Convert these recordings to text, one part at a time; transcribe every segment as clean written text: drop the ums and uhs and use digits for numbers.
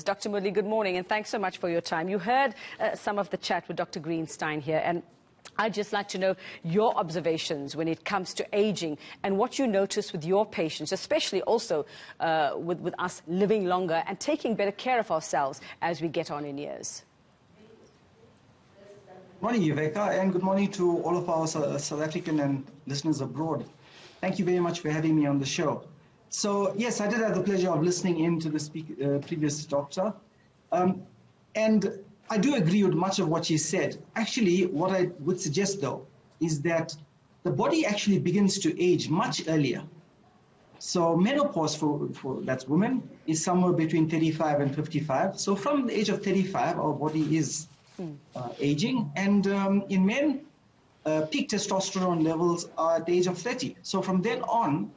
Dr. Moodley, good morning, and thanks so much for your time. You heard some of the chat with Dr. Greenstein here, and I'd just like to know your observations when it comes to aging and what you notice with your patients, especially also with us living longer and taking better care of ourselves as we get on in years. Good morning, Yuveka, and good morning to all of our South African and listeners abroad. Thank you very much for having me on the show. So, yes, I did have the pleasure of listening in to the previous doctor. And I do agree with much of what she said. Actually, what I would suggest, though, is that the body actually begins to age much earlier. So menopause for that's women is somewhere between 35 and 55. So from the age of 35, our body is aging. And in men, peak testosterone levels are at the age of 30. So from then on,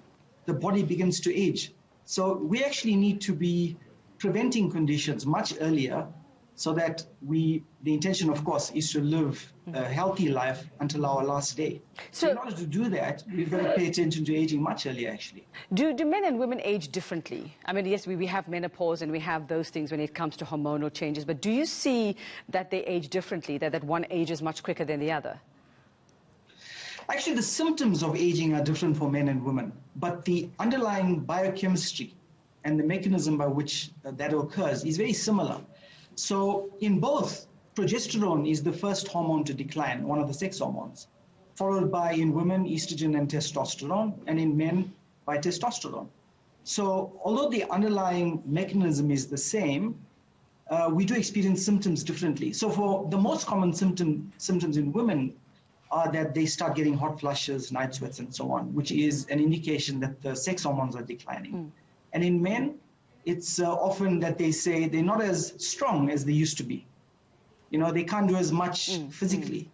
the body begins to age. So we actually need to be preventing conditions much earlier so that the intention, of course, is to live a healthy life until our last day. So in order to do that, we've got to pay attention to aging much earlier, actually. Do men and women age differently? I mean, yes, we have menopause and we have those things when it comes to hormonal changes, but do you see that they age differently, that one ages much quicker than the other? Actually, the symptoms of aging are different for men and women, but the underlying biochemistry and the mechanism by which that occurs is very similar. So in both, progesterone is the first hormone to decline, one of the sex hormones, followed by, in women, estrogen and testosterone, and in men, by testosterone. So although the underlying mechanism is the same, we do experience symptoms differently. So for the most common symptoms in women are that they start getting hot flushes, night sweats, and so on, which is an indication that the sex hormones are declining. And in men, it's often that they say they're not as strong as they used to be. You know, they can't do as much physically.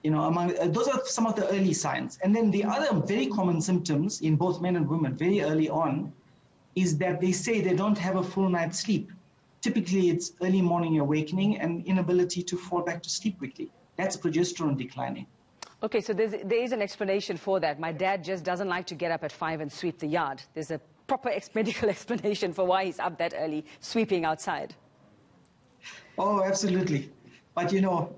You know, those are some of the early signs. And then the other very common symptoms in both men and women very early on is that they say they don't have a full night's sleep. Typically, it's early morning awakening and inability to fall back to sleep quickly. That's progesterone declining. Okay, so there is an explanation for that. My dad just doesn't like to get up at 5 and sweep the yard. There's a proper medical explanation for why he's up that early, sweeping outside. Oh, absolutely. But you know,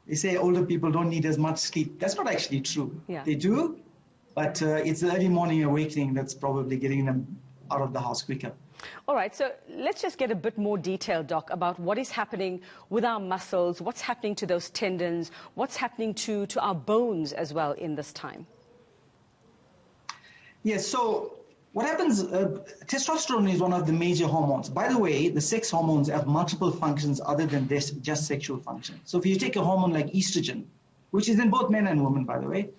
they say older people don't need as much sleep. That's not actually true. Yeah. They do, but it's the early morning awakening that's probably getting them out of the house quicker. All right, so let's just get a bit more detail, Doc, about what is happening with our muscles, what's happening to those tendons, what's happening to our bones as well in this time. Yes, so what happens, testosterone is one of the major hormones. By the way, the sex hormones have multiple functions other than just sexual function. So if you take a hormone like estrogen, which is in both men and women, by the way,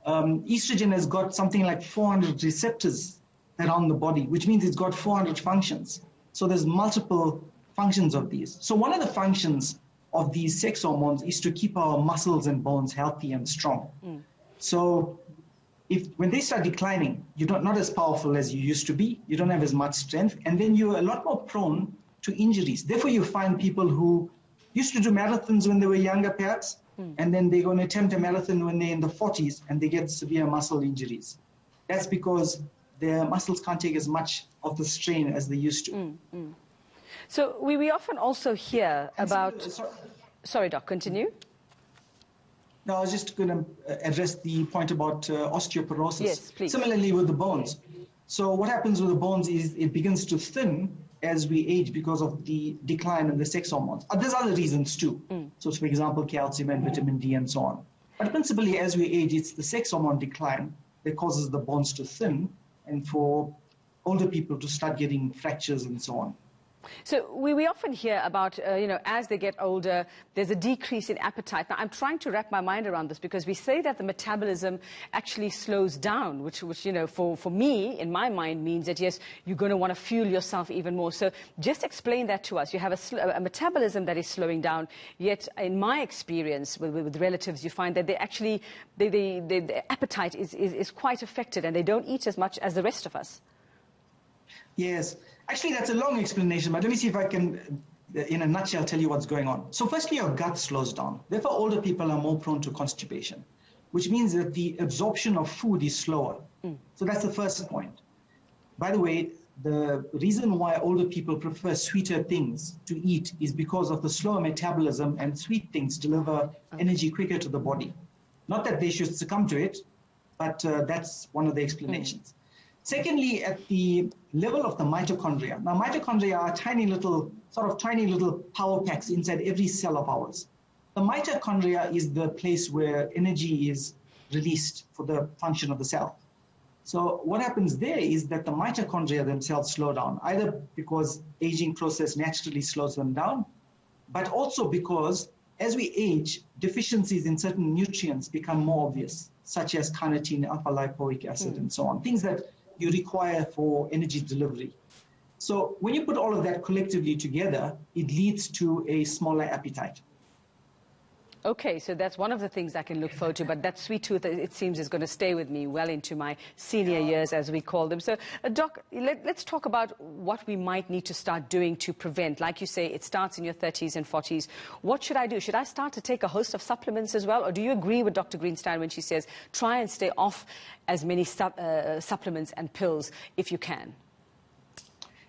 estrogen has got something like 400 receptors around the body, which means it's got 400 functions. So there's multiple functions of these. So one of the functions of these sex hormones is to keep our muscles and bones healthy and strong. So when they start declining, you're not as powerful as you used to be, you don't have as much strength, and then you're a lot more prone to injuries. Therefore, you find people who used to do marathons when they were younger, perhaps, and then they're going to attempt a marathon when they're in the 40s, and they get severe muscle injuries. That's because their muscles can't take as much of the strain as they used to. So we often also hear about... Sorry, Doc, continue. No, I was just going to address the point about osteoporosis. Yes, please. Similarly with the bones. So what happens with the bones is it begins to thin as we age because of the decline in the sex hormones. There's other reasons too. So for example, calcium and vitamin D and so on. But principally as we age, it's the sex hormone decline that causes the bones to thin and for older people to start getting fractures and so on. So we often hear about, you know, as they get older, there's a decrease in appetite. Now, I'm trying to wrap my mind around this because we say that the metabolism actually slows down, which you know, for me, in my mind, means that, yes, you're going to want to fuel yourself even more. So just explain that to us. You have a metabolism that is slowing down, yet in my experience with relatives, you find that they actually, the appetite is quite affected and they don't eat as much as the rest of us. Yes. Actually, that's a long explanation, but let me see if I can, in a nutshell, tell you what's going on. So firstly, your gut slows down. Therefore, older people are more prone to constipation, which means that the absorption of food is slower. So that's the first point. By the way, the reason why older people prefer sweeter things to eat is because of the slower metabolism, and sweet things deliver energy quicker to the body. Not that they should succumb to it, but that's one of the explanations. Secondly, at the level of the mitochondria. Now, mitochondria are tiny little power packs inside every cell of ours. The mitochondria is the place where energy is released for the function of the cell. So what happens there is that the mitochondria themselves slow down, either because aging process naturally slows them down, but also because as we age, deficiencies in certain nutrients become more obvious, such as carnitine, alpha-lipoic acid, and so on, things that you require for energy delivery. So when you put all of that collectively together, it leads to a smaller appetite. Okay, so that's one of the things I can look forward to, but that sweet tooth, it seems, is going to stay with me well into my senior years, as we call them. So, Doc, let's talk about what we might need to start doing to prevent. Like you say, it starts in your 30s and 40s. What should I do? Should I start to take a host of supplements as well? Or do you agree with Dr. Greenstein when she says, try and stay off as many supplements and pills if you can?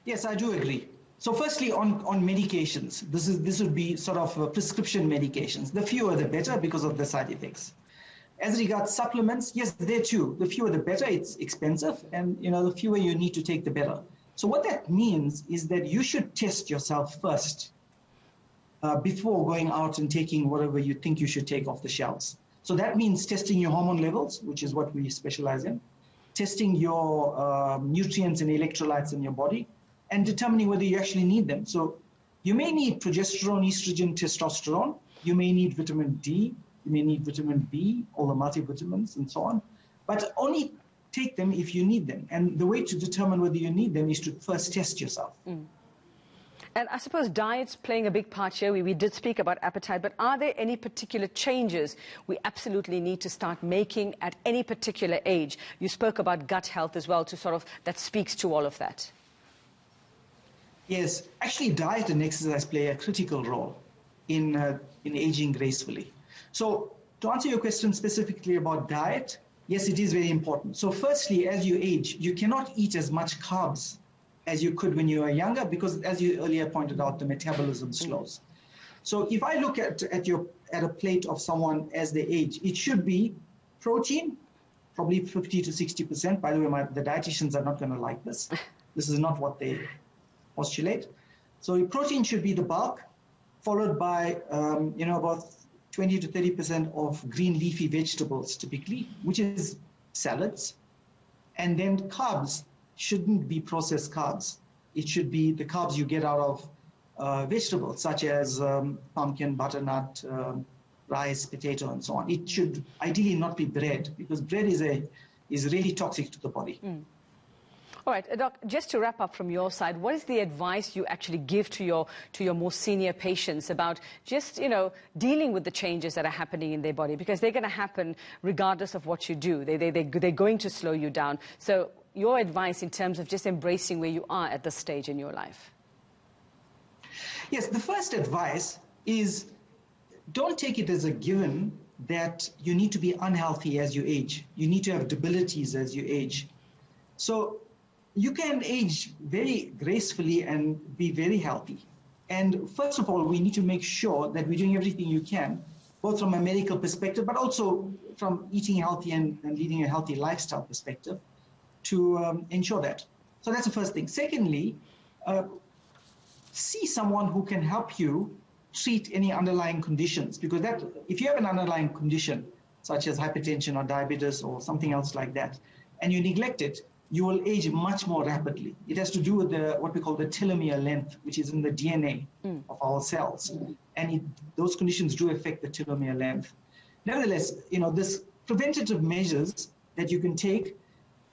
Yes, I do agree. So firstly, on medications, this would be sort of prescription medications. The fewer the better because of the side effects. As regards supplements, yes, there too. The fewer the better. It's expensive, and the fewer you need to take, the better. So what that means is that you should test yourself first before going out and taking whatever you think you should take off the shelves. So that means testing your hormone levels, which is what we specialize in, testing your nutrients and electrolytes in your body, and determining whether you actually need them. So you may need progesterone, estrogen, testosterone. You may need vitamin D. You may need vitamin B, all the multivitamins and so on. But only take them if you need them. And the way to determine whether you need them is to first test yourself. And I suppose diet's playing a big part here. We did speak about appetite, but are there any particular changes we absolutely need to start making at any particular age? You spoke about gut health as well, that speaks to all of that. Yes, actually diet and exercise play a critical role in aging gracefully. So to answer your question specifically about diet, yes, it is very important. So firstly, as you age, you cannot eat as much carbs as you could when you were younger because, as you earlier pointed out, the metabolism slows. So if I look at a plate of someone as they age, it should be protein, probably 50 to 60%. By the way, the dietitians are not going to like this. This is not what they postulate. So protein should be the bulk, followed by about 20 to 30% of green leafy vegetables typically, which is salads. And then carbs shouldn't be processed carbs. It should be the carbs you get out of vegetables such as pumpkin, butternut, rice, potato, and so on. It should ideally not be bread because bread is really toxic to the body. All right, Doc, just to wrap up from your side, what is the advice you actually give to your more senior patients about just, dealing with the changes that are happening in their body? Because they're going to happen regardless of what you do. They're going to slow you down. So your advice in terms of just embracing where you are at this stage in your life? Yes, the first advice is don't take it as a given that you need to be unhealthy as you age. You need to have debilities as you age. So you can age very gracefully and be very healthy. And first of all, we need to make sure that we're doing everything you can, both from a medical perspective, but also from eating healthy and leading a healthy lifestyle perspective to ensure that. So that's the first thing. Secondly, see someone who can help you treat any underlying conditions, because if you have an underlying condition, such as hypertension or diabetes or something else like that, and you neglect it, you will age much more rapidly. It has to do with what we call the telomere length, which is in the DNA of our cells. And those conditions do affect the telomere length. Nevertheless, this preventative measures that you can take.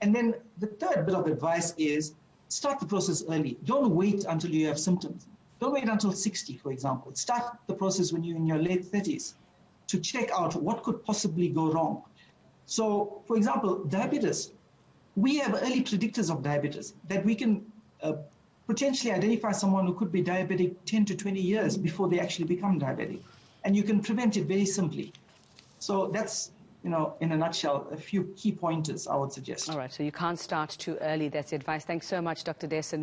And then the third bit of advice is start the process early. Don't wait until you have symptoms. Don't wait until 60, for example. Start the process when you're in your late 30s to check out what could possibly go wrong. So, for example, diabetes. We have early predictors of diabetes that we can potentially identify someone who could be diabetic 10 to 20 years before they actually become diabetic. And you can prevent it very simply. So that's in a nutshell, a few key pointers I would suggest. All right, so you can't start too early. That's the advice. Thanks so much, Dr. Dhesan.